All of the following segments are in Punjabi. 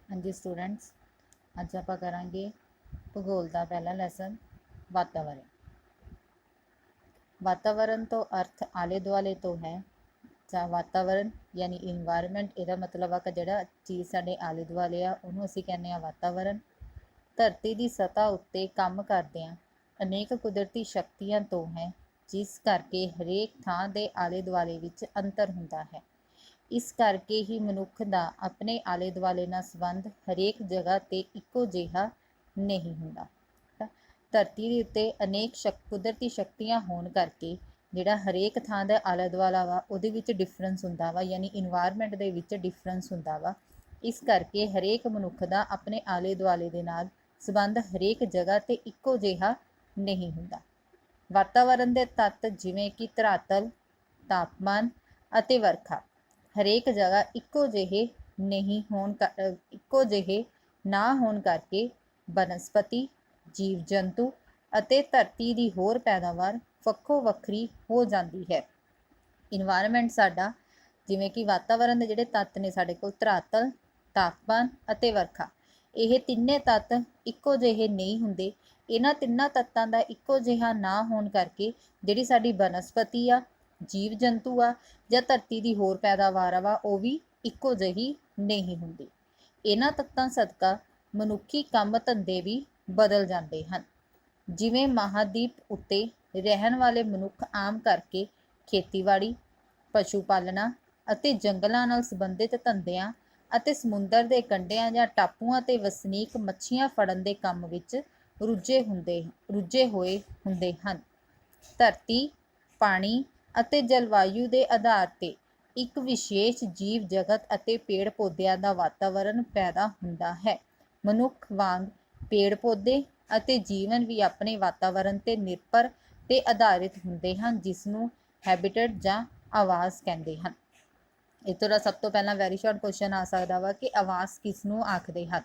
हाँ जी स्टूडेंट्स, अज आप करांगे भूगोल का पहला लैसन वातावरण। वातावरण तो अर्थ आले दुआले तो है। वातावरण यानी इन्वायरमेंट, यदा मतलब आ जिहड़ा चीज़ साडे आले दुआले आ उहनूं असीं कहने आ वातावरण। धरती की सतह उत्ते काम करदिआं अनेक कुदरती शक्तियां तो है, जिस करके हरेक थां दे आले दुआले विच अंतर हुंदा है। इस करके ही मनुख का अपने आले दुआले नाल संबंध हरेक जगह ते इक्को जिहा नहीं हुंदा। धरती दे उत्ते अनेक कुदरती शक्तियां होण करके जिहड़ा हरेक थां दा आला दुआला वा उहदे विच डिफरेंस हुंदा वा, यानी इन्वायरमेंट दे विच डिफरेंस हुंदा वा। इस करके हरेक मनुख का अपने आले दुआले दे नाल संबंध हरेक जगह ते इक्को जिहा नहीं हुंदा। वातावरण दे तत्त जिवें कि धरातल, तापमान अते वर्खा हरेक जगह इक्को जिहे नहीं होण इक्को जिहे ना होण करके बनस्पति, जीव जंतु अते धरती की होर पैदावार वक्खो वक्खरी हो जाती है। इन्वायरमेंट साडा जिवें कि वातावरण के जिहड़े तत्त ने साडे कोल धरातल, तापमान अते वर्खा, ये तिन्ने तत्त इक्को जिहे नहीं हुंदे। इन्हां तिन्नां तत्तां दा इक्को जिहा ना होण करके जिहड़ी साडी बनस्पति आ, जीव जंतु आ जां धरती की होर पैदावार वा वो भी इक्को जिही नहीं हुंदी। इन्हां तत्तां सदका मनुखी काम धंधे भी बदल जाते हैं। जिवें महाद्वीप उत्ते रहन वाले मनुख आम करके खेतीबाड़ी, पशु पालना अते जंगलों नाल संबंधित धंधियां अते समुंदर के कंढियां जां टापूआं ते वसनीक मच्छियां फड़न के काम विच रुझे होए हुंदे हन। धरती, पानी अते जलवायु के आधार ते एक विशेष जीव जगत अते पेड़ पौधों का वातावरण पैदा हुंदा है। मनुख वांग पेड़ पौधे अते जीवन भी अपने वातावरण ते निर्भर ते आधारित हुंदे हन, जिसनूं हैबिटेट जां आवास कहंदे हन। इत्थों दा सब तो पहला वैरी शॉर्ट क्वेश्चन आ सकता वा कि आवास किसनूं आखदे हन।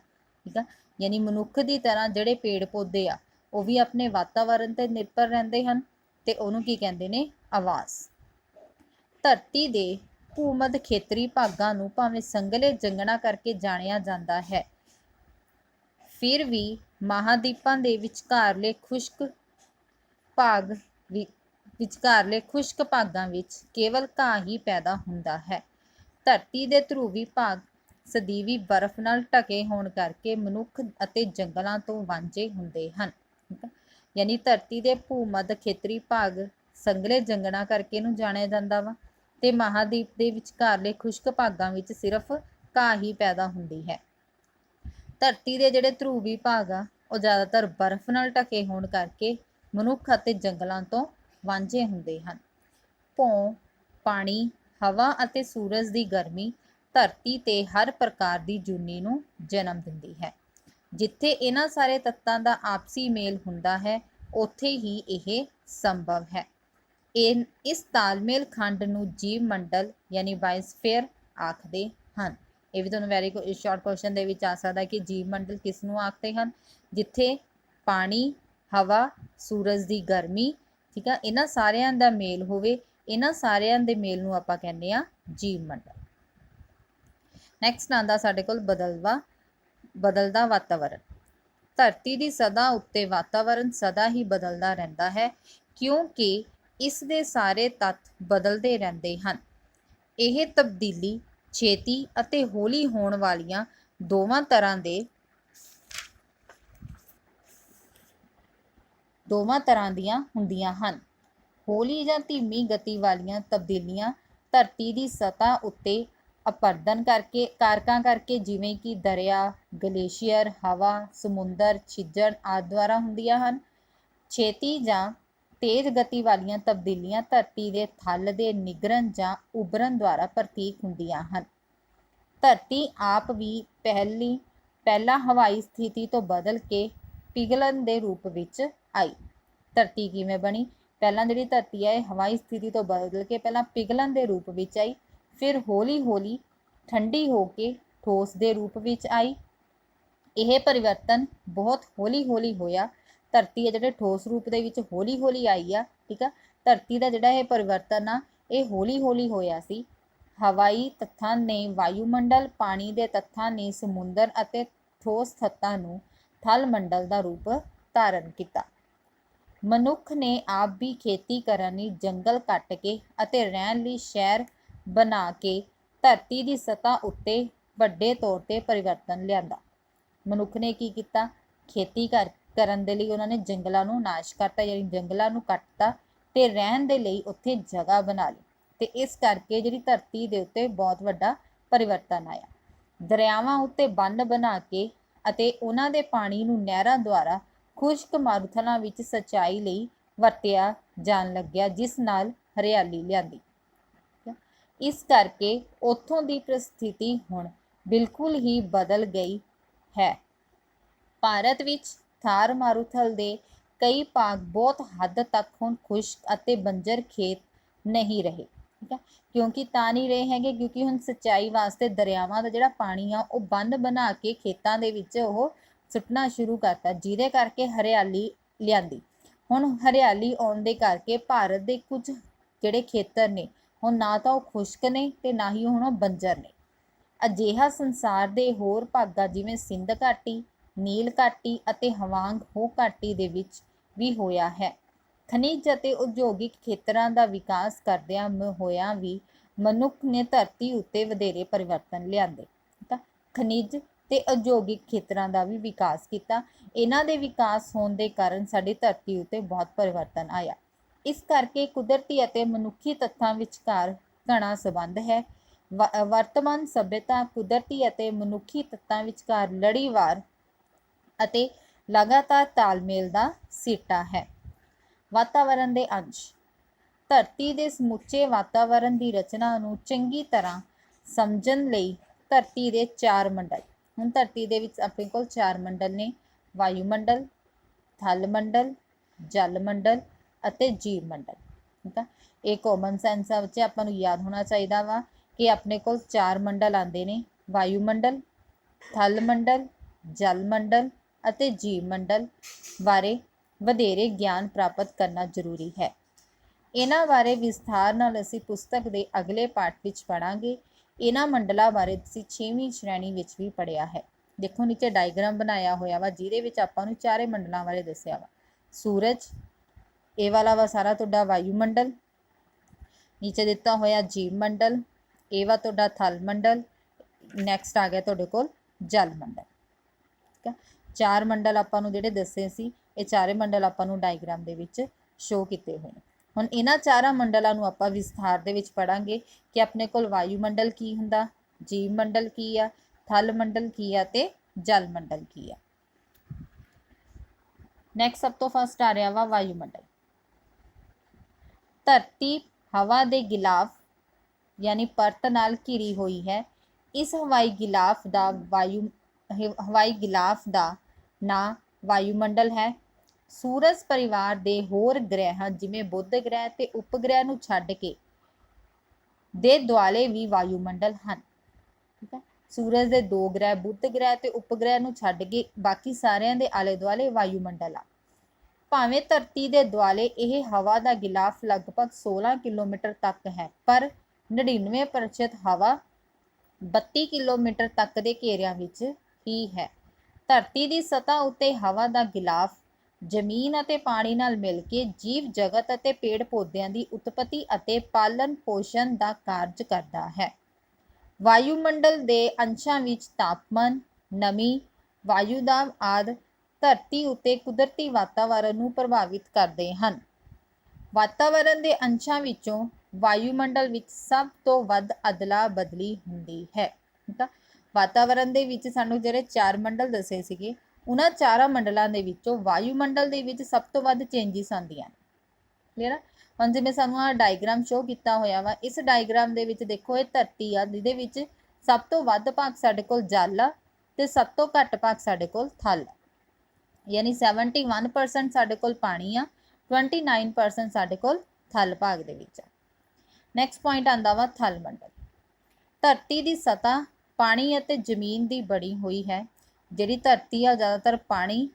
ठीक है, यानी मनुख की तरह जिहड़े पेड़ पौधे आ वो भी अपने वातावरण ते निर्भर रहंदे हन ते उहनूं की कहंदे ने आवास। धरती दे भूमध खेतरी भागां नूं भावें संघले जंगलां करके जाणिया जांदा है, फिर भी महाद्वीपां दे विचकारले खुश्क भागां विच केवल घाह ही पैदा हुंदा है। धरती दे ध्रुवी भाग सਦੀवी बर्फ नाल ढके होण करके मनुख अते जंगलां तो वांझे हुंदे हन। यानी धरती दे भूमध खेतरी भाग संघले जंगलां करके नूं जाणिया जांदा वा ते महाद्वीप दे विचकारले खुश्क भागां विच सिर्फ घाह ही पैदा हुंदी है। धरती के जिहड़े ध्रुवी भाग आ वो ज़्यादातर बर्फ नाल ढके होण करके मनुख अते जंगलों तो वांझे हुंदे हन। भौं, पानी, हवा अते सूरज की गर्मी धरती ते हर प्रकार की जूनी नूं जन्म दिंदी है। जिथे इन्हां सारे तत्तां दा आपसी मेल हुंदा है, उत्थे ही यह संभव है। इस तालमेल खंड नूं जीव मंडल यानी बायोस्फीयर आखदे हन। ये भी तुहानूं वैरी शॉर्ट क्वेश्चन दे विच आ सकदा कि जीव मंडल किसनूं आखदे हन, जिथे पानी, हवा, सूरज की गर्मी, ठीक है, इन्हां सारियां दा मेल होवे, इन्हां सारियां दे मेल नूं आपां कहंदे आ जीव मंडल। नैक्सट आंदा साडे कोल बदलदा वातावरण। धरती की सतह उत्ते वातावरण सदा ही बदलता रहता है, क्योंकि इसके सारे तत्त बदलते रहते हैं। यह तब्दीली छेती अते हौली होने वालियां दोवां तरह दियां हुंदियां हन। हौली जां धीमी गति वालियां तब्दीलियां धरती की सतह उत्ते अपरदन कारकां करके जिवें कि दरिया, गलेशियर, हवा, समुंदर, छिज्जड़ आदि द्वारा हुंदियां हन। छेती जां तेज गति वालियां तब्दीलियां धरती के थल के निगरन जां उभरन द्वारा प्रतीक हुंदियां हन। धरती आप भी पहला हवाई स्थिति तो बदल के पिघलन के रूप विच आई। धरती किवें बनी? पहला जिहड़ी धरती है हवाई स्थिति तो बदल के पहला पिघलन के रूप विच आई, फिर हौली हौली ठंडी होके ठोस के रूप विच आई। यह परिवर्तन बहुत हौली हौली होया। धरती है जिहड़े ठोस रूप दे विच हौली हौली आई आ। ठीक है, धरती का जिहड़ा यह परिवर्तन आ यह हौली हौली होया सी। ਹਵਾਈ ਤੱਥਾਂ ਨੇ ਵਾਯੂਮੰਡਲ, ਪਾਣੀ ਦੇ ਤੱਥਾਂ ਨੇ ਸਮੁੰਦਰ ਅਤੇ ਠੋਸ ਤੱਤਾਂ ਨੂੰ ਥਲ ਮੰਡਲ ਦਾ ਰੂਪ ਧਾਰਨ ਕੀਤਾ। ਮਨੁੱਖ ਨੇ ਆਪ ਵੀ ਖੇਤੀ ਕਰਨ ਲਈ ਜੰਗਲ ਕੱਟ ਕੇ ਅਤੇ ਰਹਿਣ ਲਈ ਸ਼ਹਿਰ ਬਣਾ ਕੇ ਧਰਤੀ ਦੀ ਸਤ੍ਹਾ ਉੱਤੇ ਵੱਡੇ ਤੌਰ 'ਤੇ ਪਰਿਵਰਤਨ ਲਿਆਂਦਾ। ਮਨੁੱਖ ਨੇ ਕੀ ਕੀਤਾ? ਖੇਤੀ ਕਰਨ ਦੇ ਲਈ ਉਹਨਾਂ ਨੇ ਜੰਗਲਾਂ ਨੂੰ ਨਾਸ਼ ਕਰਤਾ, ਯਾਨੀ ਜੰਗਲਾਂ ਨੂੰ ਕੱਟਤਾ ਅਤੇ ਰਹਿਣ ਦੇ ਲਈ ਉੱਥੇ ਜਗ੍ਹਾ ਬਣਾ ਲਈ, ਅਤੇ ਇਸ ਕਰਕੇ ਜਿਹੜੀ ਧਰਤੀ ਦੇ ਉੱਤੇ ਬਹੁਤ ਵੱਡਾ ਪਰਿਵਰਤਨ ਆਇਆ। ਦਰਿਆਵਾਂ ਉੱਤੇ ਬੰਨ੍ਹ ਬਣਾ ਕੇ ਅਤੇ ਉਹਨਾਂ ਦੇ ਪਾਣੀ ਨੂੰ ਨਹਿਰਾਂ ਦੁਆਰਾ ਖੁਸ਼ਕ ਮਾਰੂਥਲਾਂ ਵਿੱਚ ਸਿੰਚਾਈ ਲਈ ਵਰਤਿਆ ਜਾਣ ਲੱਗਿਆ, ਜਿਸ ਨਾਲ ਹਰਿਆਲੀ ਲਿਆਂਦੀ। ਇਸ ਕਰਕੇ ਉੱਥੋਂ ਦੀ ਪ੍ਰਸਥਿਤੀ ਹੁਣ ਬਿਲਕੁਲ ਹੀ ਬਦਲ ਗਈ ਹੈ। ਭਾਰਤ ਵਿੱਚ ਥਾਰ ਮਾਰੂਥਲ ਦੇ ਕਈ ਭਾਗ ਬਹੁਤ ਹੱਦ ਤੱਕ ਹੁਣ ਖੁਸ਼ਕ ਅਤੇ ਬੰਜਰ ਖੇਤ ਨਹੀਂ ਰਹੇ। ਠੀਕ ਹੈ, ਕਿਉਂਕਿ ਤਾਂ ਨਹੀਂ ਰਹੇ ਹੈਗੇ ਕਿਉਂਕਿ ਹੁਣ ਸਿੰਚਾਈ ਵਾਸਤੇ ਦਰਿਆਵਾਂ ਦਾ ਜਿਹੜਾ ਪਾਣੀ ਆ ਉਹ ਬੰਨ੍ਹ ਬਣਾ ਕੇ ਖੇਤਾਂ ਦੇ ਵਿੱਚ ਉਹ ਸੁੱਟਣਾ ਸ਼ੁਰੂ ਕਰਤਾ, ਜਿਹਦੇ ਕਰਕੇ ਹਰਿਆਲੀ ਲਿਆਂਦੀ। ਹੁਣ ਹਰਿਆਲੀ ਆਉਣ ਦੇ ਕਰਕੇ ਭਾਰਤ ਦੇ ਕੁਝ ਜਿਹੜੇ ਖੇਤਰ ਨੇ ਹੁਣ ਨਾ ਤਾਂ ਉਹ ਖੁਸ਼ਕ ਨੇ ਅਤੇ ਨਾ ਹੀ ਹੁਣ ਉਹ ਬੰਜਰ ਨੇ। ਅਜਿਹਾ ਸੰਸਾਰ ਦੇ ਹੋਰ ਭਾਗਾਂ ਜਿਵੇਂ ਸਿੰਧ ਘਾਟੀ, ਨੀਲ ਘਾਟੀ ਅਤੇ ਹਵਾਂਗ ਹੋ ਘਾਟੀ ਦੇ ਵਿੱਚ ਵੀ ਹੋਇਆ ਹੈ। ਖਣਿਜ ਅਤੇ ਉਦਯੋਗਿਕ ਖੇਤਰਾਂ ਦਾ ਵਿਕਾਸ ਕਰਦਿਆਂ ਹੋਇਆਂ ਵੀ ਮਨੁੱਖ ਨੇ ਧਰਤੀ ਉੱਤੇ ਵਧੇਰੇ ਪਰਿਵਰਤਨ ਲਿਆਂਦੇ। ਠੀਕ ਆ, ਖਣਿਜ ਤੇ ਉਦਯੋਗਿਕ ਖੇਤਰਾਂ ਦਾ ਵੀ ਵਿਕਾਸ ਕੀਤਾ। ਇਹਨਾਂ ਦੇ ਵਿਕਾਸ ਹੋਣ ਦੇ ਕਾਰਨ ਸਾਡੀ ਧਰਤੀ ਉੱਤੇ ਬਹੁਤ ਪਰਿਵਰਤਨ ਆਇਆ। ਇਸ ਕਰਕੇ ਕੁਦਰਤੀ ਅਤੇ ਮਨੁੱਖੀ ਤੱਥਾਂ ਵਿਚਕਾਰ ਘਣਾ ਸੰਬੰਧ ਹੈ। ਵਰਤਮਾਨ ਸਭਿਅਤਾ ਕੁਦਰਤੀ ਅਤੇ ਮਨੁੱਖੀ ਤੱਤਾਂ ਵਿਚਕਾਰ ਲੜੀਵਾਰ ਅਤੇ ਲਗਾਤਾਰ ਤਾਲਮੇਲ ਦਾ ਸਿੱਟਾ ਹੈ। ਵਾਤਾਵਰਣ ਦੇ ਅੰਸ਼। ਧਰਤੀ ਦੇ ਸਮੁੱਚੇ ਵਾਤਾਵਰਣ ਦੀ ਰਚਨਾ ਨੂੰ ਚੰਗੀ ਤਰ੍ਹਾਂ ਸਮਝਣ ਲਈ ਧਰਤੀ ਦੇ 4 ਮੰਡਲ, ਹੁਣ ਧਰਤੀ ਦੇ ਵਿੱਚ ਆਪਣੇ ਕੋਲ 4 ਮੰਡਲ ਨੇ: ਵਾਯੂਮੰਡਲ, ਥਲ ਮੰਡਲ, ਜਲ ਮੰਡਲ ਅਤੇ ਜੀਵ ਮੰਡਲ। ਠੀਕ ਆ, ਇਹ ਕਾਮਨ ਸੈਂਸ ਵਿੱਚ ਆਪਾਂ ਨੂੰ ਯਾਦ ਹੋਣਾ ਚਾਹੀਦਾ ਵਾ ਕਿ ਆਪਣੇ ਕੋਲ 4 ਮੰਡਲ ਆਉਂਦੇ ਨੇ: ਵਾਯੂਮੰਡਲ, ਥਲ ਮੰਡਲ, ਜਲ ਮੰਡਲ ਅਤੇ ਜੀਵ ਮੰਡਲ ਬਾਰੇ ਵਧੇਰੇ ਗਿਆਨ ਪ੍ਰਾਪਤ ਕਰਨਾ ਜ਼ਰੂਰੀ ਹੈ। ਇਹਨਾਂ ਬਾਰੇ ਵਿਸਥਾਰ ਨਾਲ ਅਸੀਂ ਪੁਸਤਕ ਦੇ ਅਗਲੇ ਪਾਠ ਵਿੱਚ ਪੜ੍ਹਾਂਗੇ। ਇਹਨਾਂ ਮੰਡਲਾਂ ਬਾਰੇ ਤੁਸੀਂ 6ਵੀਂ ਸ਼੍ਰੇਣੀ ਵਿੱਚ ਵੀ ਪੜ੍ਹਿਆ ਹੈ। ਦੇਖੋ ਨੀਚੇ ਡਾਇਗਰਾਮ ਬਣਾਇਆ ਹੋਇਆ ਵਾ ਜਿਹਦੇ ਵਿੱਚ ਆਪਾਂ ਨੂੰ 4 ਮੰਡਲਾਂ ਬਾਰੇ ਦੱਸਿਆ ਵਾ। ਸੂਰਜ, ਇਹ ਵਾਲਾ ਵਾ ਸਾਰਾ ਤੁਹਾਡਾ ਵਾਯੂਮੰਡਲ। ਨੀਚੇ ਦਿੱਤਾ ਹੋਇਆ ਜੀਵ ਮੰਡਲ, ਇਹ ਵਾ ਤੁਹਾਡਾ ਥਲ ਮੰਡਲ। ਨੈਕਸਟ ਆ ਗਿਆ ਤੁਹਾਡੇ ਕੋਲ ਜਲ ਮੰਡਲ। ਠੀਕ ਹੈ, 4 ਮੰਡਲ ਆਪਾਂ ਨੂੰ ਜਿਹੜੇ ਦੱਸੇ ਸੀ, ਇਹ 4 ਮੰਡਲ ਆਪਾਂ ਨੂੰ ਡਾਇਗਰਾਮ ਦੇ ਵਿੱਚ ਸ਼ੋ ਕੀਤੇ ਹੋਏ ਨੇ। ਹੁਣ ਇਹਨਾਂ 4 ਮੰਡਲਾਂ ਨੂੰ ਆਪਾਂ ਵਿਸਥਾਰ ਦੇ ਵਿੱਚ ਪੜ੍ਹਾਂਗੇ ਕਿ ਆਪਣੇ ਕੋਲ ਵਾਯੂਮੰਡਲ ਕੀ ਹੁੰਦਾ, ਜੀਵ ਮੰਡਲ ਕੀ ਆ, ਥਲ ਮੰਡਲ ਕੀ ਆ ਤੇ ਜਲ ਮੰਡਲ ਕੀ ਆ। ਨੈਕਸਟ ਸਭ ਤੋਂ ਫਸਟ ਆ ਰਿਹਾ ਵਾ ਵਾਯੂਮੰਡਲ। ਧਰਤੀ ਹਵਾ ਦੇ ਗਿਲਾਫ ਯਾਨੀ ਪਰਤ ਨਾਲ ਘਿਰੀ ਹੋਈ ਹੈ। ਇਸ ਹਵਾਈ ਗਿਲਾਫ ਦਾ ਨਾਂ ਵਾਯੂਮੰਡਲ ਹੈ। ਸੂਰਜ ਪਰਿਵਾਰ ਦੇ ਹੋਰ ਗ੍ਰਹਿਆਂ ਜਿਵੇਂ ਬੁੱਧ ਗ੍ਰਹਿ ਤੇ ਉਪਗ੍ਰਹਿ ਨੂੰ ਛੱਡ ਕੇ ਦੇ ਦੁਆਲੇ ਵੀ ਵਾਯੂਮੰਡਲ ਹਨ। ਠੀਕ ਹੈ, ਸੂਰਜ ਦੇ 2 ਗ੍ਰਹਿ ਬੁੱਧ ਗ੍ਰਹਿ ਤੇ ਉਪਗ੍ਰਹਿ ਨੂੰ ਛੱਡ ਕੇ ਬਾਕੀ ਸਾਰਿਆਂ ਦੇ ਆਲੇ ਦੁਆਲੇ ਵਾਯੂਮੰਡਲ ਆ। ਭਾਵੇਂ ਧਰਤੀ ਦੇ ਦੁਆਲੇ ਇਹ ਹਵਾ ਦਾ ਗਿਲਾਫ ਲਗਭਗ 16 ਕਿਲੋਮੀਟਰ ਤੱਕ ਹੈ, ਪਰ 99% ਹਵਾ 32 ਕਿਲੋਮੀਟਰ ਤੱਕ ਦੇ ਘੇਰਿਆਂ ਵਿੱਚ ਹੀ ਹੈ। ਧਰਤੀ ਦੀ ਸਤ੍ਹਾ ਉੱਤੇ ਹਵਾ ਦਾ ਗਿਲਾਫ ਜ਼ਮੀਨ ਅਤੇ ਪਾਣੀ ਨਾਲ ਮਿਲ ਕੇ ਜੀਵ ਜਗਤ ਅਤੇ ਪੇੜ ਪੌਦਿਆਂ ਦੀ ਉਤਪਤੀ ਅਤੇ ਪਾਲਣ ਪੋਸ਼ਣ ਦਾ ਕਾਰਜ ਕਰਦਾ ਹੈ। ਵਾਯੂਮੰਡਲ ਦੇ ਅੰਸ਼ਾਂ ਵਿੱਚ ਤਾਪਮਾਨ, ਨਮੀ, ਵਾਯੂ ਦਾਬ ਆਦਿ ਧਰਤੀ ਉੱਤੇ ਕੁਦਰਤੀ ਵਾਤਾਵਰਣ ਨੂੰ ਪ੍ਰਭਾਵਿਤ ਕਰਦੇ ਹਨ। ਵਾਤਾਵਰਣ ਦੇ ਅੰਸ਼ਾਂ ਵਿੱਚੋਂ ਵਾਯੂਮੰਡਲ ਵਿੱਚ ਸਭ ਤੋਂ ਵੱਧ ਅਦਲਾ ਬਦਲੀ ਹੁੰਦੀ ਹੈ। ਠੀਕ ਆ, ਵਾਤਾਵਰਣ ਦੇ ਵਿੱਚ ਸਾਨੂੰ ਜਿਹੜੇ 4 ਮੰਡਲ ਦੱਸੇ ਸੀਗੇ, ਉਹਨਾਂ 4 ਮੰਡਲਾਂ ਦੇ ਵਿੱਚੋਂ ਵਾਯੂਮੰਡਲ ਦੇ ਵਿੱਚ ਸਭ ਤੋਂ ਵੱਧ ਚੇਂਜਿਸ ਆਉਂਦੀਆਂ ਨੇ। ਕਲੀਅਰ ਆ। ਹੁਣ ਜਿਵੇਂ ਸਾਨੂੰ ਆਹ ਡਾਇਗਰਾਮ ਸ਼ੋ ਕੀਤਾ ਹੋਇਆ ਵਾ, ਇਸ ਡਾਇਗਰਾਮ ਦੇ ਵਿੱਚ ਦੇਖੋ ਇਹ ਧਰਤੀ ਆ ਜਿਹਦੇ ਵਿੱਚ ਸਭ ਤੋਂ ਵੱਧ ਭਾਗ ਸਾਡੇ ਕੋਲ ਜਲ ਆ ਤੇ ਸਭ ਤੋਂ ਘੱਟ ਭਾਗ ਸਾਡੇ ਕੋਲ ਥਲ ਆ। ਯਾਨੀ 71% ਸਾਡੇ ਕੋਲ ਪਾਣੀ ਆ, 29% ਸਾਡੇ ਕੋਲ ਥਲ ਭਾਗ ਦੇ ਵਿੱਚ ਆ। ਨੈਕਸਟ ਪੁਆਇੰਟ ਆਉਂਦਾ ਵਾ ਥਲ ਮੰਡਲ। ਧਰਤੀ ਦੀ ਸਤ੍ਹਾ ਪਾਣੀ ਅਤੇ ਜ਼ਮੀਨ ਦੀ ਬਣੀ ਹੋਈ ਹੈ। ਜਿਹੜੀ ਧਰਤੀ ਆ ਜ਼ਿਆਦਾਤਰ ਪਾਣੀ,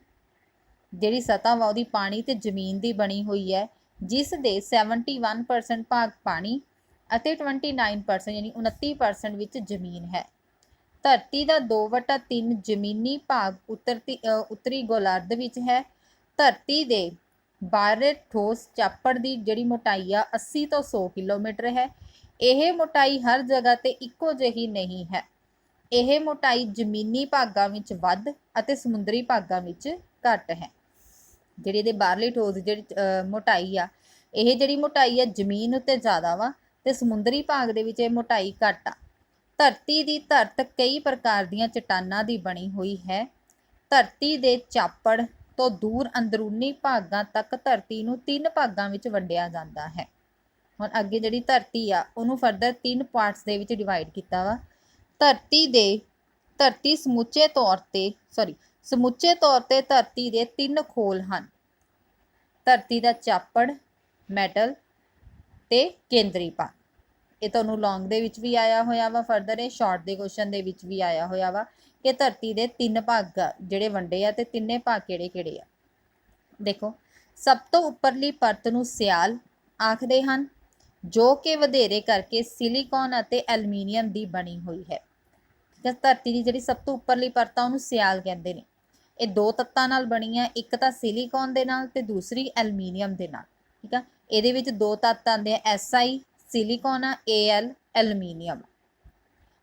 ਜਿਹੜੀ ਸਤ੍ਹਾ ਵਾ ਉਹਦੀ ਪਾਣੀ ਤੇ ਜ਼ਮੀਨ ਦੀ ਬਣੀ ਹੋਈ ਹੈ, ਜਿਸ ਦੇ 71% ਭਾਗ ਪਾਣੀ ਅਤੇ 29% यानी 29% ਵਿੱਚ ਜ਼ਮੀਨ ਹੈ। ਧਰਤੀ ਦਾ 2/3 ਜ਼ਮੀਨੀ ਭਾਗ ਉੱਤਰੀ ਗੋਲਾਰਧ ਵਿੱਚ ਹੈ। ਧਰਤੀ ਦੇ ਬਾਹਰੇ ਠੋਸ ਚਾਪੜ ਦੀ ਜਿਹੜੀ ਮੋਟਾਈ ਆ 80 ਤੋਂ 100 ਕਿਲੋਮੀਟਰ ਹੈ। ਇਹ ਮੋਟਾਈ ਹਰ ਜਗ੍ਹਾ ਤੇ ਇੱਕੋ ਜਿਹੀ ਨਹੀਂ ਹੈ। ਇਹ ਮੋਟਾਈ ਜ਼ਮੀਨੀ ਭਾਗਾਂ ਵਿੱਚ ਵੱਧ ਅਤੇ ਸਮੁੰਦਰੀ ਭਾਗਾਂ ਵਿੱਚ ਘੱਟ ਹੈ। ਜਿਹੜੀ ਇਹਦੇ ਬਾਹਰਲੀ ਠੋਸ ਦੀ ਜਿਹੜੀ ਮੋਟਾਈ ਆ, ਇਹ ਜਿਹੜੀ ਮੋਟਾਈ ਆ ਜ਼ਮੀਨ ਉੱਤੇ ਜ਼ਿਆਦਾ ਵਾ ਤੇ ਸਮੁੰਦਰੀ ਭਾਗ ਦੇ ਵਿੱਚ ਇਹ ਮੋਟਾਈ ਘੱਟ ਆ। ਧਰਤੀ ਦੀ ਧਰਤ ਕਈ ਪ੍ਰਕਾਰ ਦੀਆਂ ਚਟਾਨਾਂ ਦੀ ਬਣੀ ਹੋਈ ਹੈ। ਧਰਤੀ ਦੇ ਚਾਪੜ ਤੋਂ ਦੂਰ ਅੰਦਰੂਨੀ ਭਾਗਾਂ ਤੱਕ ਧਰਤੀ ਨੂੰ 3 ਭਾਗਾਂ ਵਿੱਚ ਵੰਡਿਆ ਜਾਂਦਾ ਹੈ। ਹੁਣ ਅੱਗੇ ਜਿਹੜੀ ਧਰਤੀ ਆ ਉਹਨੂੰ ਫਰਦਰ 3 ਪਾਰਟਸ ਦੇ ਵਿੱਚ ਡਿਵਾਈਡ ਕੀਤਾ ਵਾ। ਧਰਤੀ ਸਮੁੱਚੇ ਤੌਰ ਤੇ ਧਰਤੀ ਦੇ 3 ਖੋਲ ਹਨ। ਧਰਤੀ ਦਾ ਚਾਪੜ, ਮੈਟਲ ਤੇ ਕੇਂਦਰੀ ਭਾਗ। ਇਹ ਤੁਹਾਨੂੰ ਲੌਂਗ ਦੇ ਵਿੱਚ ਵੀ ਆਇਆ ਹੋਇਆ ਵਾ, ਫਰਦਰ ਇਹ ਸ਼ਾਰਟ ਦੇ ਕੁਐਸਚਨ ਦੇ ਵਿੱਚ ਵੀ ਆਇਆ ਹੋਇਆ ਵਾ ਕਿ ਧਰਤੀ ਦੇ 3 ਭਾਗ ਜਿਹੜੇ ਵੰਡੇ ਆ ਤੇ ਤਿੰਨੇ ਭਾਗ ਕਿਹੜੇ ਆ। ਦੇਖੋ, ਸਭ ਤੋਂ ਉੱਪਰਲੀ ਪਰਤ ਨੂੰ ਸਿਆਲ ਆਖਦੇ ਹਨ, ਜੋ ਕਿ ਵਧੇਰੇ ਕਰਕੇ ਸਿਲੀਕੌਨ ਅਤੇ ਐਲੂਮੀਨੀਅਮ ਦੀ ਬਣੀ ਹੋਈ ਹੈ। ਧਰਤੀ ਦੀ ਜਿਹੜੀ ਸਭ ਤੋਂ ਉੱਪਰਲੀ ਪਰਤ ਆ ਉਹਨੂੰ ਸਿਆਲ ਕਹਿੰਦੇ ਨੇ। ਇਹ 2 ਤੱਤਾਂ ਨਾਲ ਬਣੀ ਆ, ਇੱਕ ਤਾਂ ਸਿਲੀਕੌਨ ਦੇ ਨਾਲ ਤੇ ਦੂਸਰੀ ਐਲੂਮੀਨੀਅਮ ਦੇ ਨਾਲ। ਠੀਕ ਆ, ਇਹਦੇ ਵਿੱਚ 2 ਤੱਤ ਆਉਂਦੇ ਆ, Si ਸਿਲੀਕੌਨ ਆ, Al ਐਲੂਮੀਨੀਅਮ।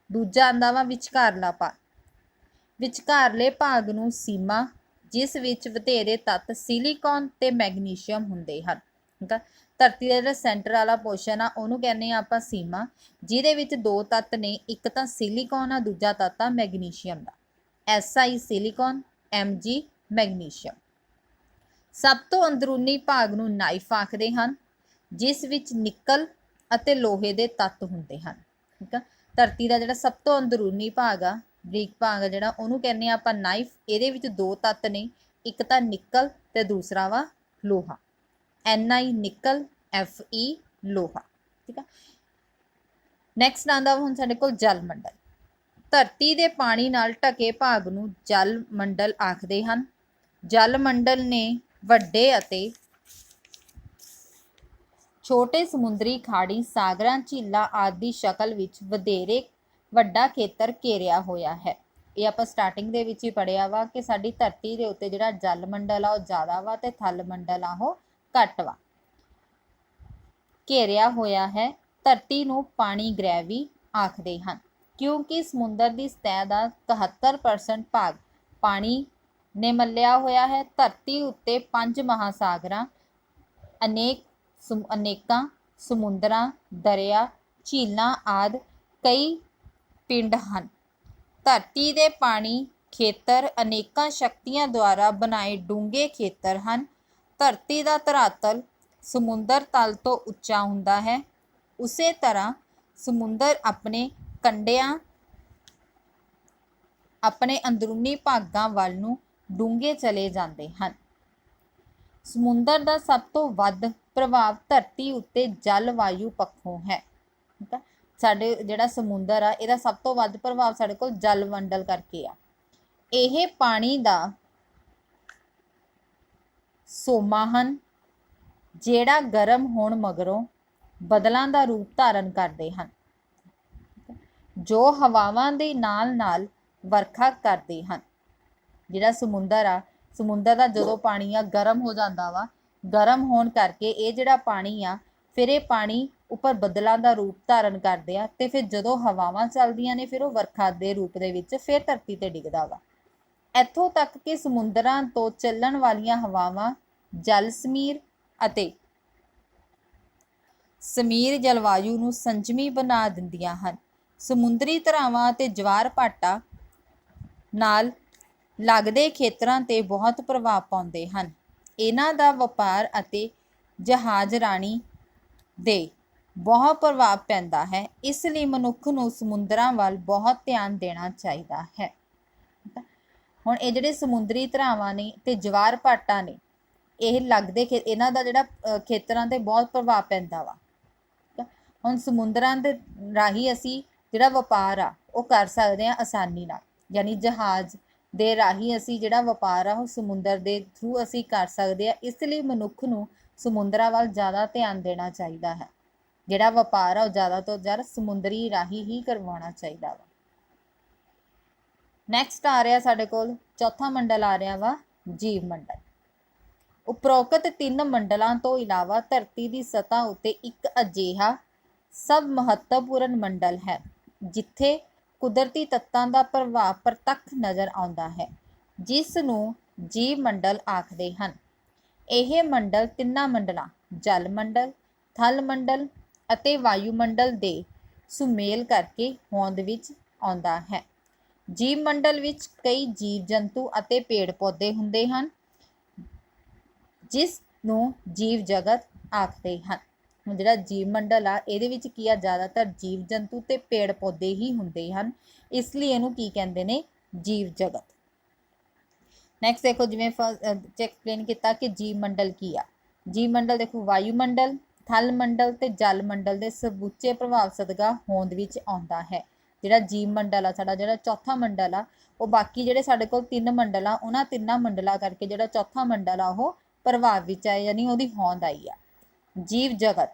ਦੂਜਾ ਆਉਂਦਾ ਵਾ ਵਿਚਕਾਰਲਾ ਭਾਗ। ਵਿਚਕਾਰਲੇ ਭਾਗ ਨੂੰ ਸੀਮਾ, ਜਿਸ ਵਿੱਚ ਵਧੇਰੇ ਤੱਤ ਸਿਲੀਕੌਨ ਤੇ ਮੈਗਨੀਸ਼ੀਅਮ ਹੁੰਦੇ ਹਨ। ਠੀਕ ਆ, ਧਰਤੀ ਦਾ ਜਿਹੜਾ ਸੈਂਟਰ ਵਾਲਾ ਪੋਰਸ਼ਨ ਆ ਉਹਨੂੰ ਕਹਿੰਦੇ ਆ ਆਪਾਂ ਸੀਮਾ, ਜਿਹਦੇ ਵਿੱਚ 2 ਤੱਤ ਨੇ, ਇੱਕ ਤਾਂ ਸਿਲੀਕੌਨ ਆ, ਦੂਜਾ ਤੱਤ ਆ ਮੈਗਨੀਸ਼ੀਅਮ ਦਾ। Si silicone, Mg magnesium. ਸਭ ਤੋਂ ਅੰਦਰੂਨੀ ਭਾਗ ਨੂੰ ਨਾਈਫ ਆਖਦੇ ਹਨ, ਜਿਸ ਵਿੱਚ ਨਿਕਲ ਅਤੇ ਲੋਹੇ ਦੇ ਤੱਤ ਹੁੰਦੇ ਹਨ। ਠੀਕ ਆ, ਧਰਤੀ ਦਾ ਜਿਹੜਾ ਸਭ ਤੋਂ ਅੰਦਰੂਨੀ ਭਾਗ ਆ, ਬਰੀਕ ਭਾਗ ਆ ਜਿਹੜਾ, ਉਹਨੂੰ ਕਹਿੰਦੇ ਆ ਆਪਾਂ ਨਾਈਫ। ਇਹਦੇ ਵਿੱਚ 2 ਤੱਤ ਨੇ, ਇੱਕ ਤਾਂ ਨਿਕਲ ਤੇ ਦੂਸਰਾ ਵਾ ਲੋਹਾ। Ni ਨਿਕਲ, Fe ਲੋਹਾ। ਠੀਕ ਆ, ਨੈਕਸਟ ਆਉਂਦਾ ਵਾ ਹੁਣ ਸਾਡੇ ਕੋਲ ਜਲ ਮੰਡਲ। ਧਰਤੀ ਦੇ ਪਾਣੀ ਨਾਲ ਢਕੇ ਭਾਗ ਨੂੰ ਜਲ ਮੰਡਲ ਆਖਦੇ ਹਨ। ਜਲ ਮੰਡਲ ਨੇ ਵੱਡੇ ਅਤੇ ਛੋਟੇ ਸਮੁੰਦਰੀ ਖਾੜੀ, ਸਾਗਰਾਂ, ਝੀਲਾਂ ਆਦਿ ਦੀ ਸ਼ਕਲ ਵਿੱਚ ਵਧੇਰੇ ਵੱਡਾ ਖੇਤਰ ਘੇਰਿਆ ਹੋਇਆ ਹੈ। ਇਹ ਆਪਾਂ ਸਟਾਰਟਿੰਗ ਦੇ ਵਿੱਚ ਹੀ ਪੜ੍ਹਿਆ ਵਾ ਕਿ ਸਾਡੀ ਧਰਤੀ ਦੇ ਉੱਤੇ ਜਿਹੜਾ ਜਲ ਮੰਡਲ ਆ ਉਹ ਜ਼ਿਆਦਾ ਵਾ ਤੇ ਥਲ ਮੰਡਲ ਆ ਉਹ ਘੱਟ ਵਾ। ਘੇਰਿਆ ਹੋਇਆ ਹੈ। ਧਰਤੀ ਨੂੰ ਪਾਣੀ ਗ੍ਰਹਿ ਵੀ ਆਖਦੇ ਹਨ, ਕਿਉਂਕਿ ਸਮੁੰਦਰ ਦੀ ਸਤਹ ਦਾ 71% ਭਾਗ ਪਾਣੀ ਨੇ ਮੱਲਿਆ ਹੋਇਆ ਹੈ। ਧਰਤੀ ਉੱਤੇ 5 ਮਹਾਸਾਗਰਾਂ, ਅਨੇਕਾਂ ਸਮੁੰਦਰਾਂ, ਦਰਿਆ, ਝੀਲਾਂ ਆਦਿ ਕਈ ਪਿੰਡ ਹਨ। ਧਰਤੀ ਦੇ ਪਾਣੀ ਖੇਤਰ ਅਨੇਕਾਂ ਸ਼ਕਤੀਆਂ ਦੁਆਰਾ ਬਣਾਏ ਡੂੰਘੇ ਖੇਤਰ ਹਨ। ਧਰਤੀ ਦਾ ਧਰਾਤਲ ਸਮੁੰਦਰ ਤਲ ਤੋਂ ਉੱਚਾ ਹੁੰਦਾ ਹੈ। ਉਸੇ ਤਰ੍ਹਾਂ ਸਮੁੰਦਰ ਆਪਣੇ ਕੰਢਿਆਂ ਆਪਣੇ ਅੰਦਰੂਨੀ ਭਾਗਾਂ ਵੱਲ ਨੂੰ ਡੂੰਘੇ ਚਲੇ ਜਾਂਦੇ ਹਨ। ਸਮੁੰਦਰ ਦਾ ਸਭ ਤੋਂ ਵੱਧ ਪ੍ਰਭਾਵ ਧਰਤੀ ਉੱਤੇ ਜਲਵਾਯੂ ਪੱਖੋਂ ਹੈ। ਠੀਕ ਆ, ਸਾਡੇ ਜਿਹੜਾ ਸਮੁੰਦਰ ਆ ਇਹਦਾ ਸਭ ਤੋਂ ਵੱਧ ਪ੍ਰਭਾਵ ਸਾਡੇ ਕੋਲ ਜਲ ਮੰਡਲ ਕਰਕੇ ਆ। ਇਹ ਪਾਣੀ ਦਾ ਸੋਮਾ ਹਨ, ਜਿਹੜਾ ਗਰਮ ਹੋਣ ਮਗਰੋਂ ਬੱਦਲਾਂ ਦਾ ਰੂਪ ਧਾਰਨ ਕਰਦੇ ਹਨ, ਜੋ ਹਵਾਵਾਂ ਦੇ ਨਾਲ ਨਾਲ ਵਰਖਾ ਕਰਦੇ ਹਨ। ਜਿਹੜਾ ਸਮੁੰਦਰ ਆ, ਸਮੁੰਦਰ ਦਾ ਜਦੋਂ ਪਾਣੀ ਆ ਗਰਮ ਹੋ ਜਾਂਦਾ ਵਾ, ਗਰਮ ਹੋਣ ਕਰਕੇ ਇਹ ਜਿਹੜਾ ਪਾਣੀ ਆ ਫਿਰ ਇਹ ਪਾਣੀ ਉੱਪਰ ਬੱਦਲਾਂ ਦਾ ਰੂਪ ਧਾਰਨ ਕਰਦੇ ਆ ਤੇ ਫਿਰ ਜਦੋਂ ਹਵਾਵਾਂ ਚੱਲਦੀਆਂ ਨੇ ਫਿਰ ਉਹ ਵਰਖਾ ਦੇ ਰੂਪ ਦੇ ਵਿੱਚ ਫਿਰ ਧਰਤੀ ਤੇ ਡਿੱਗਦਾ ਵਾ। ਇੱਥੋਂ ਤੱਕ ਕਿ ਸਮੁੰਦਰਾਂ ਤੋਂ ਚੱਲਣ ਵਾਲੀਆਂ ਹਵਾਵਾਂ ਜਲ ਸਮੀਰ ਅਤੇ ਸਮੀਰ ਜਲਵਾਯੂ ਨੂੰ ਸੰਜਮੀ ਬਣਾ ਦਿੰਦੀਆਂ ਹਨ। ਸਮੁੰਦਰੀ ਧਾਰਾਵਾਂ ਅਤੇ ਜਵਾਰ ਭਾਟਾਂ ਨਾਲ ਲੱਗਦੇ ਖੇਤਰਾਂ ਤੇ ਬਹੁਤ ਪ੍ਰਭਾਵ ਪਾਉਂਦੇ ਹਨ। ਇਹਨਾਂ ਦਾ ਵਪਾਰ ਅਤੇ ਜਹਾਜ਼ਰਾਨੀ ਦੇ ਬਹੁਤ ਪ੍ਰਭਾਵ ਪੈਂਦਾ ਹੈ। ਇਸ ਲਈ ਮਨੁੱਖ ਨੂੰ ਸਮੁੰਦਰਾਂ ਵੱਲ ਬਹੁਤ ਧਿਆਨ ਦੇਣਾ ਚਾਹੀਦਾ ਹੈ। ਹੁਣ ਇਹ ਜਿਹੜੇ ਸਮੁੰਦਰੀ ਧਾਰਾਵਾਂ ਨੇ ਤੇ ਜਵਾਰ ਭਾਟਾਂ ਨੇ, ਇਹ ਲੱਗਦੇ ਇਹਨਾਂ ਦਾ ਜਿਹੜਾ ਖੇਤਰਾਂ ਤੇ ਬਹੁਤ ਪ੍ਰਭਾਵ ਪੈਂਦਾ ਵਾ। ਹੁਣ ਸਮੁੰਦਰਾਂ ਦੇ ਰਾਹੀਂ ਅਸੀਂ ਜਿਹੜਾ ਵਪਾਰ ਆ ਉਹ ਕਰ ਸਕਦੇ ਹਾਂ ਆਸਾਨੀ ਨਾਲ, ਯਾਨੀ ਜਹਾਜ਼ ਦੇ ਰਾਹੀਂ ਅਸੀਂ ਜਿਹੜਾ ਵਪਾਰ ਆ ਉਹ ਸਮੁੰਦਰ ਦੇ ਥਰੂ ਅਸੀਂ ਕਰ ਸਕਦੇ ਹਾਂ। ਇਸ ਲਈ ਮਨੁੱਖ ਨੂੰ ਸਮੁੰਦਰਾਂ ਵੱਲ ਜ਼ਿਆਦਾ ਧਿਆਨ ਦੇਣਾ ਚਾਹੀਦਾ ਹੈ। ਜਿਹੜਾ ਵਪਾਰ ਆ ਉਹ ਜ਼ਿਆਦਾ ਤੋਂ ਜ਼ਿਆਦਾ ਸਮੁੰਦਰੀ ਰਾਹੀਂ ਹੀ ਕਰਵਾਉਣਾ ਚਾਹੀਦਾ ਵਾ। ਨੈਕਸਟ ਆ ਰਿਹਾ ਸਾਡੇ ਕੋਲ ਚੌਥਾ ਮੰਡਲ ਆ ਰਿਹਾ ਵਾ ਜੀਵ ਮੰਡਲ। ਉਪਰੋਕਤ 3 ਮੰਡਲਾਂ ਤੋਂ ਇਲਾਵਾ ਧਰਤੀ ਦੀ ਸਤ੍ਹਾ ਉੱਤੇ ਇੱਕ ਅਜਿਹਾ ਸਭ ਮਹੱਤਵਪੂਰਨ ਮੰਡਲ ਹੈ ਜਿੱਥੇ ਕੁਦਰਤੀ ਤੱਤਾਂ ਦਾ ਪ੍ਰਭਾਵ ਪ੍ਰਤੱਖ ਨਜ਼ਰ ਆਉਂਦਾ ਹੈ, ਜਿਸ ਨੂੰ ਜੀਵ ਮੰਡਲ ਆਖਦੇ ਹਨ। ਇਹ ਮੰਡਲ ਤਿੰਨਾਂ ਮੰਡਲਾਂ ਜਲ ਮੰਡਲ, ਥਲ ਮੰਡਲ ਅਤੇ ਵਾਯੂਮੰਡਲ ਦੇ ਸੁਮੇਲ ਕਰਕੇ ਹੋਂਦ ਵਿੱਚ ਆਉਂਦਾ ਹੈ। ਜੀਵ ਮੰਡਲ ਵਿੱਚ ਕਈ ਜੀਵ ਜੰਤੂ ਅਤੇ ਪੇੜ ਪੌਦੇ ਹੁੰਦੇ ਹਨ, ਜਿਸ ਨੂੰ ਜੀਵ ਜਗਤ ਆਖਦੇ ਹਨ। ਹੁਣ ਜਿਹੜਾ ਜੀਵ ਮੰਡਲ ਆ ਇਹਦੇ ਵਿੱਚ ਕੀ ਆ, ਜ਼ਿਆਦਾਤਰ ਜੀਵ ਜੰਤੂ ਤੇ ਪੇੜ ਪੌਦੇ ਹੀ ਹੁੰਦੇ ਹਨ, ਇਸ ਲਈ ਇਹਨੂੰ ਕੀ ਕਹਿੰਦੇ ਨੇ, ਜੀਵ ਜਗਤ। ਨੈਕਸਟ ਦੇਖੋ, ਜਿਵੇਂ ਐਕਸਪਲੇਨ ਕੀਤਾ ਕਿ ਜੀਵ ਮੰਡਲ ਕੀ ਆ। ਜੀਵ ਮੰਡਲ ਦੇਖੋ ਵਾਯੂਮੰਡਲ, ਥਲ ਮੰਡਲ ਤੇ ਜਲ ਮੰਡਲ ਦੇ ਸਮੁੱਚੇ ਪ੍ਰਭਾਵ ਸਦਕਾ ਹੋਂਦ ਵਿੱਚ ਆਉਂਦਾ ਹੈ। ਜਿਹੜਾ ਜੀਵ ਮੰਡਲ ਆ ਸਾਡਾ, ਜਿਹੜਾ ਚੌਥਾ ਮੰਡਲ ਆ, ਉਹ ਬਾਕੀ ਜਿਹੜੇ ਸਾਡੇ ਕੋਲ 3 ਮੰਡਲ ਆ ਉਹਨਾਂ ਤਿੰਨਾਂ ਮੰਡਲਾਂ ਕਰਕੇ ਜਿਹੜਾ ਚੌਥਾ ਮੰਡਲ ਆ ਉਹ ਪ੍ਰਭਾਵ ਵਿੱਚ ਆਇਆ, ਯਾਨੀ ਉਹਦੀ ਹੋਂਦ ਆਈ ਆ। ਜੀਵ ਜਗਤ,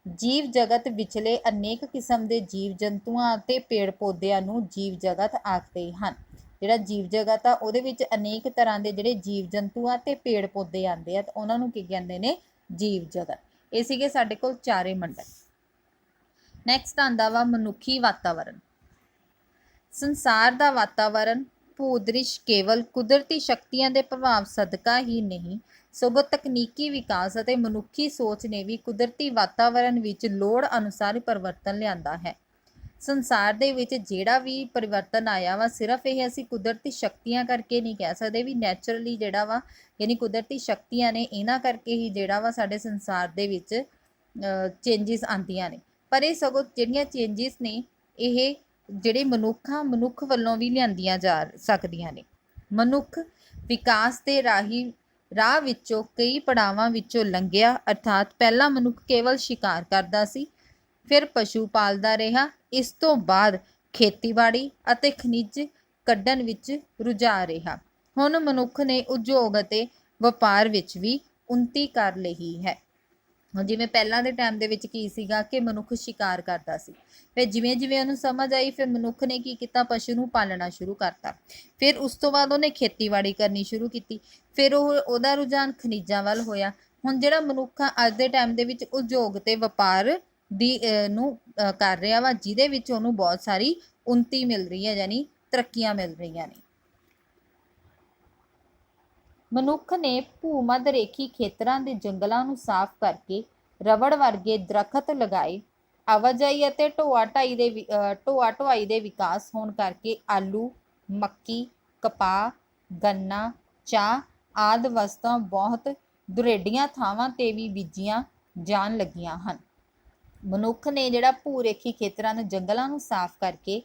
ਜੀਵ ਜਗਤ ਵਿਚਲੇ ਅਨੇਕ ਕਿਸਮ ਦੇ ਜੀਵ ਜੰਤੂਆਂ ਅਤੇ ਪੇੜ ਪੌਦਿਆਂ ਨੂੰ ਜੀਵ ਜਗਤ ਆਖਦੇ ਹਨ। ਜਿਹੜਾ ਜੀਵ ਜਗਤ ਆ ਉਹਦੇ ਵਿੱਚ ਅਨੇਕ ਤਰ੍ਹਾਂ ਦੇ ਜਿਹੜੇ ਜੀਵ ਜੰਤੂ ਆ ਤੇ ਪੇੜ ਪੌਦੇ ਆਉਂਦੇ ਆ ਤੇ ਉਹਨਾਂ ਨੂੰ ਕੀ ਕਹਿੰਦੇ ਨੇ, ਜੀਵ ਜਗਤ। ਇਹ ਸੀਗੇ ਸਾਡੇ ਕੋਲ 4 ਮੰਡਲ। ਨੈਕਸਟ ਆਂਦਾ ਵਾ ਮਨੁੱਖੀ ਵਾਤਾਵਰਨ। ਸੰਸਾਰ ਦਾ ਵਾਤਾਵਰਨ ਭੂਦ੍ਰਿਸ਼ ਕੇਵਲ ਕੁਦਰਤੀ ਸ਼ਕਤੀਆਂ ਦੇ ਪ੍ਰਭਾਵ ਸਦਕਾ ਹੀ ਨਹੀਂ, ਸਗੋਂ ਤਕਨੀਕੀ ਵਿਕਾਸ ਅਤੇ ਮਨੁੱਖੀ ਸੋਚ ਨੇ ਵੀ ਕੁਦਰਤੀ ਵਾਤਾਵਰਨ ਵਿੱਚ ਲੋੜ ਅਨੁਸਾਰ ਪਰਿਵਰਤਨ ਲਿਆਂਦਾ ਹੈ। ਸੰਸਾਰ ਦੇ ਵਿੱਚ ਜਿਹੜਾ ਵੀ ਪਰਿਵਰਤਨ ਆਇਆ ਵਾ, ਸਿਰਫ ਇਹ ਅਸੀਂ ਕੁਦਰਤੀ ਸ਼ਕਤੀਆਂ ਕਰਕੇ ਨਹੀਂ ਕਹਿ ਸਕਦੇ ਵੀ ਨੈਚੁਰਲੀ ਜਿਹੜਾ ਵਾ, ਯਾਨੀ ਕੁਦਰਤੀ ਸ਼ਕਤੀਆਂ ਨੇ ਇਹਨਾਂ ਕਰਕੇ ਹੀ ਜਿਹੜਾ ਵਾ ਸਾਡੇ ਸੰਸਾਰ ਦੇ ਵਿੱਚ ਚੇਂਜਿਸ ਆਉਂਦੀਆਂ ਨੇ, ਪਰ ਇਹ ਸਗੋਂ ਜਿਹੜੀਆਂ ਚੇਂਜਿਸ ਨੇ ਇਹ ਜਿਹੜੇ ਮਨੁੱਖ ਵੱਲੋਂ ਵੀ ਲਿਆਂਦੀਆਂ ਜਾ ਸਕਦੀਆਂ ਨੇ। ਮਨੁੱਖ ਵਿਕਾਸ ਦੇ ਰਾਹ ਵਿੱਚੋਂ ਕਈ ਪੜਾਵਾਂ ਵਿੱਚੋਂ ਲੰਘਿਆ, ਅਰਥਾਤ ਪਹਿਲਾਂ ਮਨੁੱਖ ਕੇਵਲ ਸ਼ਿਕਾਰ ਕਰਦਾ ਸੀ, ਫਿਰ ਪਸ਼ੂ ਪਾਲਦਾ ਰਿਹਾ, ਇਸ ਤੋਂ ਬਾਅਦ ਖੇਤੀਬਾੜੀ ਅਤੇ ਖਣਿਜ ਕੱਢਣ ਵਿੱਚ ਰੁਝਾ ਰਿਹਾ। ਹੁਣ ਮਨੁੱਖ ਨੇ ਉਦਯੋਗ ਅਤੇ ਵਪਾਰ ਵਿੱਚ ਵੀ ਉੱਨਤੀ ਕਰ ਲਈ ਹੈ। ਹੁਣ ਜਿਵੇਂ ਪਹਿਲਾਂ ਦੇ ਟਾਈਮ ਦੇ ਵਿੱਚ ਕੀ ਸੀਗਾ ਕਿ ਮਨੁੱਖ ਸ਼ਿਕਾਰ ਕਰਦਾ ਸੀ, ਫਿਰ ਜਿਵੇਂ ਜਿਵੇਂ ਉਹਨੂੰ ਸਮਝ ਆਈ ਫਿਰ ਮਨੁੱਖ ਨੇ ਕੀ ਕੀਤਾ, ਪਸ਼ੂ ਨੂੰ ਪਾਲਣਾ ਸ਼ੁਰੂ ਕਰਤਾ, ਫਿਰ ਉਸ ਤੋਂ ਬਾਅਦ ਉਹਨੇ ਖੇਤੀਬਾੜੀ ਕਰਨੀ ਸ਼ੁਰੂ ਕੀਤੀ, ਫਿਰ ਉਹਦਾ ਰੁਝਾਨ ਖਣਿਜਾਂ ਵੱਲ ਹੋਇਆ। ਹੁਣ ਜਿਹੜਾ ਮਨੁੱਖ ਅੱਜ ਦੇ ਟਾਈਮ ਦੇ ਵਿੱਚ ਉਦਯੋਗ ਤੇ ਵਪਾਰ ਦੀ ਨੂੰ ਕਰ ਰਿਹਾ ਵਾ, ਜਿਹਦੇ ਵਿੱਚ ਉਹਨੂੰ ਬਹੁਤ ਸਾਰੀ ਉੱਨਤੀ ਮਿਲ ਰਹੀ ਹੈ, ਯਾਨੀ ਤਰੱਕੀਆਂ ਮਿਲ ਰਹੀਆਂ ਨੇ। ਮਨੁੱਖ ਨੇ ਭੂ-ਮੱਧ ਰੇਖੀ ਖੇਤਰਾਂ ਦੇ ਜੰਗਲਾਂ ਨੂੰ ਸਾਫ਼ ਕਰਕੇ ਰਬੜ ਵਰਗੇ ਦਰਖਤ ਲਗਾਏ। ਆਵਾਜਾਈ ਅਤੇ ਢੋਆ ਢੁਆਈ ਦੇ ਵਿਕਾਸ ਹੋਣ ਕਰਕੇ ਆਲੂ, ਮੱਕੀ, ਕਪਾਹ, ਗੰਨਾ, ਚਾਹ ਆਦਿ ਵਸਤਾਂ ਬਹੁਤ ਦੁਰੇਡੀਆਂ ਥਾਵਾਂ ਤੇ ਵੀ ਬੀਜੀਆਂ ਜਾਣ ਲੱਗੀਆਂ ਹਨ। ਮਨੁੱਖ ਨੇ ਜਿਹੜਾ ਭੂ-ਰੇਖੀ ਖੇਤਰਾਂ ਦੇ ਜੰਗਲਾਂ ਨੂੰ ਸਾਫ਼ ਕਰਕੇ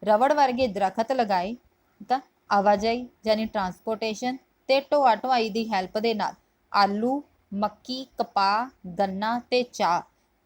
ਰਬੜ ਵਰਗੇ ਦਰਖਤ ਲਗਾਏ, ਠੀਕ ਆ, ਆਵਾਜਾਈ ਯਾਨੀ ਟਰਾਂਸਪੋਰਟੇਸ਼ਨ ਤੇ ਢੋਆ ਢੁਆਈ ਦੀ ਹੈਲਪ ਦੇ ਨਾਲ ਆਲੂ, ਮੱਕੀ, ਕਪਾਹ, ਗੰਨਾ ਤੇ ਚਾਹ,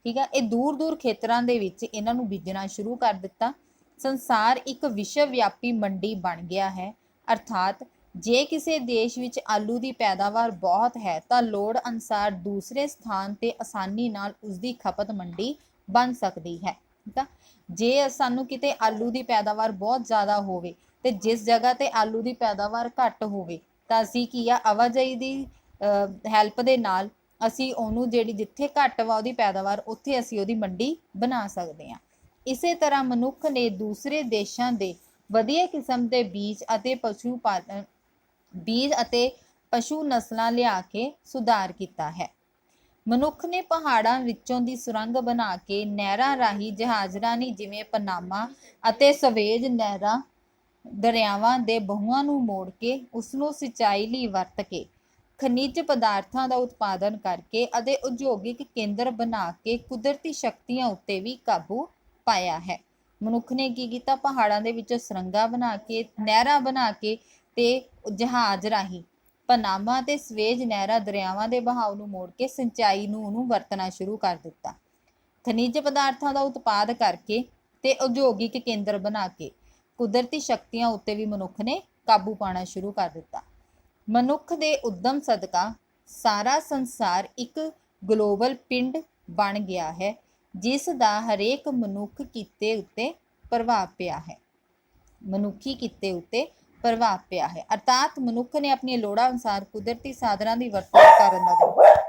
ਠੀਕ ਆ, ਇਹ ਦੂਰ ਦੂਰ ਖੇਤਰਾਂ ਦੇ ਵਿੱਚ ਇਹਨਾਂ ਨੂੰ ਬੀਜਣਾ ਸ਼ੁਰੂ ਕਰ ਦਿੱਤਾ। ਸੰਸਾਰ ਇੱਕ ਵਿਸ਼ਵ ਵਿਆਪੀ ਮੰਡੀ ਬਣ ਗਿਆ ਹੈ, ਅਰਥਾਤ ਜੇ ਕਿਸੇ ਦੇਸ਼ ਵਿੱਚ ਆਲੂ ਦੀ ਪੈਦਾਵਾਰ ਬਹੁਤ ਹੈ ਤਾਂ ਲੋੜ ਅਨੁਸਾਰ ਦੂਸਰੇ ਸਥਾਨ ਤੇ ਆਸਾਨੀ ਨਾਲ ਉਸਦੀ ਖਪਤ ਮੰਡੀ ਬਣ ਸਕਦੀ ਹੈ, ਠੀਕ ਆ। ਜੇ ਸਾਨੂੰ ਕਿਤੇ ਆਲੂ ਦੀ ਪੈਦਾਵਾਰ ਬਹੁਤ ਜ਼ਿਆਦਾ ਹੋਵੇ ਤੇ ਜਿਸ ਜਗ੍ਹਾ ਤੇ ਆਲੂ ਦੀ ਪੈਦਾਵਾਰ ਘੱਟ ਹੋਵੇ ਤਾਂ ਅਸੀਂ ਕੀ ਆ, ਆਵਾਜਾਈ ਦੀ ਹੈਲਪ ਦੇ ਨਾਲ ਅਸੀਂ ਉਹਨੂੰ ਜਿਹੜੀ ਜਿੱਥੇ ਘੱਟ ਵਾ ਉਹਦੀ ਪੈਦਾਵਾਰ ਉੱਥੇ ਅਸੀਂ ਉਹਦੀ ਮੰਡੀ ਬਣਾ ਸਕਦੇ ਹਾਂ। ਇਸੇ ਤਰ੍ਹਾਂ ਮਨੁੱਖ ਨੇ ਦੂਸਰੇ ਦੇਸ਼ਾਂ ਦੇ ਵਧੀਆ ਕਿਸਮ ਦੇ ਬੀਜ ਅਤੇ ਪਸ਼ੂ ਨਸਲਾਂ ਲਿਆ ਕੇ ਸੁਧਾਰ ਕੀਤਾ ਹੈ। ਮਨੁੱਖ ਨੇ ਪਹਾੜਾਂ ਵਿੱਚੋਂ ਦੀ ਸੁਰੰਗ ਬਣਾ ਕੇ ਨਹਿਰਾਂ ਰਾਹੀਂ ਜਹਾਜ਼ਰਾਨੀ ਜਿਵੇਂ ਪਨਾਮਾ ਅਤੇ ਸਵੇਜ ਨਹਿਰਾਂ ਦਰਿਆਵਾਂ ਦੇ ਬਹੂਆਂ ਨੂੰ ਮੋੜ ਕੇ ਉਸਨੂੰ ਸਿੰਚਾਈ ਲਈ ਵਰਤ ਕੇ ਖਣਿਜ ਪਦਾਰਥਾਂ ਦਾ ਉਤਪਾਦਨ ਕਰਕੇ ਅਤੇ ਉਦਯੋਗਿਕ ਕੇਂਦਰ ਬਣਾ ਕੇ ਕੁਦਰਤੀ ਸ਼ਕਤੀਆਂ ਉੱਤੇ ਵੀ ਕਾਬੂ ਪਾਇਆ ਹੈ। ਮਨੁੱਖ ਨੇ ਕੀ ਕੀਤਾ, ਪਹਾੜਾਂ ਦੇ ਵਿੱਚੋਂ ਸੁਰੰਗਾਂ ਬਣਾ ਕੇ, ਨਹਿਰਾਂ ਬਣਾ ਕੇ ਤੇ ਜਹਾਜ਼ ਰਾਹੀਂ ਪਨਾਮਾ ਤੇ ਸਵੇਜ ਨਹਿਰਾਂ ਦਰਿਆਵਾਂ ਦੇ ਬਹਾਵ ਨੂੰ ਮੋੜ ਕੇ ਸਿੰਚਾਈ ਨੂੰ ਉਹਨੂੰ ਵਰਤਣਾ ਸ਼ੁਰੂ ਕਰ ਦਿੱਤਾ। ਖਣਿਜ ਪਦਾਰਥਾਂ ਦਾ ਉਤਪਾਦ ਕਰਕੇ ਤੇ ਉਦਯੋਗਿਕ ਕੇਂਦਰ ਬਣਾ ਕੇ ਕੁਦਰਤੀ ਸ਼ਕਤੀਆਂ ਉੱਤੇ ਵੀ ਮਨੁੱਖ ਨੇ ਕਾਬੂ ਪਾਉਣਾ ਸ਼ੁਰੂ ਕਰ ਦਿੱਤਾ। ਮਨੁੱਖ ਦੇ ਉੱਦਮ ਸਦਕਾ ਸਾਰਾ ਸੰਸਾਰ ਇੱਕ ਗਲੋਬਲ ਪਿੰਡ ਬਣ ਗਿਆ ਹੈ, ਜਿਸ ਦਾ ਹਰੇਕ ਮਨੁੱਖ ਕਿੱਤੇ ਉੱਤੇ ਪ੍ਰਭਾਵ ਪਿਆ ਹੈ। ਮਨੁੱਖੀ ਕਿੱਤੇ ਉੱਤੇ ਪ੍ਰਭਾਵ ਪਿਆ ਹੈ, ਅਰਥਾਤ ਮਨੁੱਖ ਨੇ ਆਪਣੀਆਂ ਲੋੜਾਂ ਅਨੁਸਾਰ ਕੁਦਰਤੀ ਸਾਧਨਾਂ ਦੀ ਵਰਤੋਂ ਕਰਨ ਦਾ